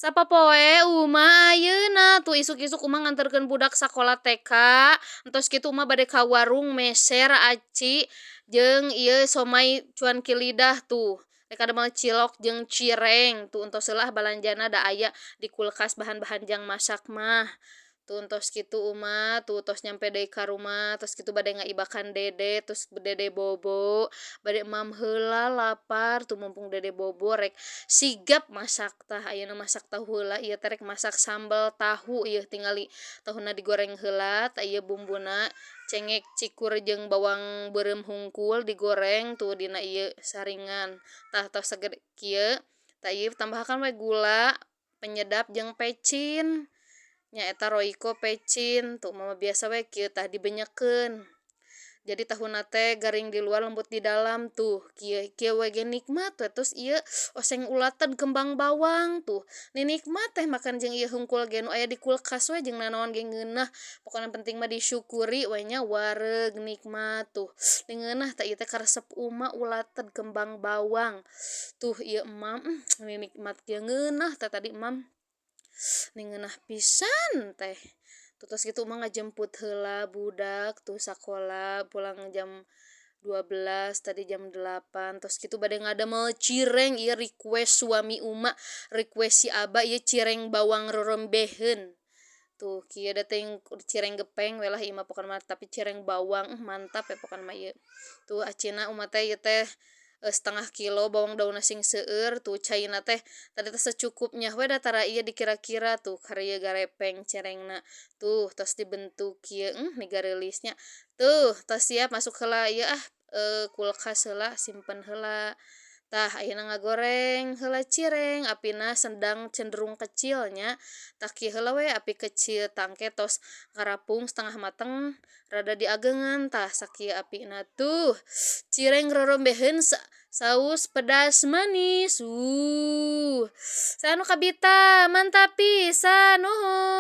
Sapopoe umah ayeuna tuh isuk-isuk umah nganterkeun budak sakola TK, entos kitu umah bade ka warung meser aci jeung ieu somai cuanki lidah tuh. Rek kadamel cilok jeung cireng tuh entos heulah balanjana da aya di kulkas bahan-bahan jang masak mah. Tuh entos kitu umah tuh tos nyampe deui ka rumah tos kitu bade ngaibakan dede terus dede bobo bade emam heula lapar tuh mumpung dede bobo rek sigap masak tah ayeuna masak tahu heula ieu teh rek masak sambal tahu ieu tingali tahuna digoreng heula tah ieu bumbuna cengek cikur jeung bawang beureum hungkul digoreng tuh dina ieu saringan tah tos sagede kieu tah ieu tambahkan we gula penyedap jeung pecin nya eta royco pecin tuh mama biasa we kieu tah dibenyekeun jadi tahuna teh garing di luar lembut di dalam tuh kieu kieu we ge nikmat we terus ieu oseng ulated kembang bawang tuh nikmat teh makan jeung ieu hungkul ge nu aya di kulkas we jeung nanaon ge ngeunah pokona penting mah disyukuri we nya wareug nikmat tuh ngeunah tah ieu teh karesep umah ulated kembang bawang tuh ieu emam nikmat kieu ngeunah teh tadi emam ngeunah pisan teh tuh tos kitu mah ngajemput heula budak tuh sakola pulang jam 12 tadi jam 8 tos kitu bade ngadamel cireng ieu request suami Uma request si Aba ieu cireng bawang rorombeheun tuh kieu da teuing cireng gepeng we lah ieu mah pokona mah tapi cireng bawang mantap ya pokona mah ieu tuh acina Uma teh ieu teh setengah kilo bawang daun sing seueur tuh caina teh tadi teh secukupnya we da tara ieu dikira-kira tuh karya garepeng cirengna tuh tos dibentuk kieu nigareulisnya tuh tos siap masuk heula ieu kulkas heula simpen heula tah ayeuna ngagoreng heula cireng apina sedang cenderung kecilnya tah kieu heula we api kecil tangke tos ngarapung setengah mateng rada diagengan tah sakieu apina tuh cireng rorombeheun saus pedas manis sanu kabita mantap pisan nuhun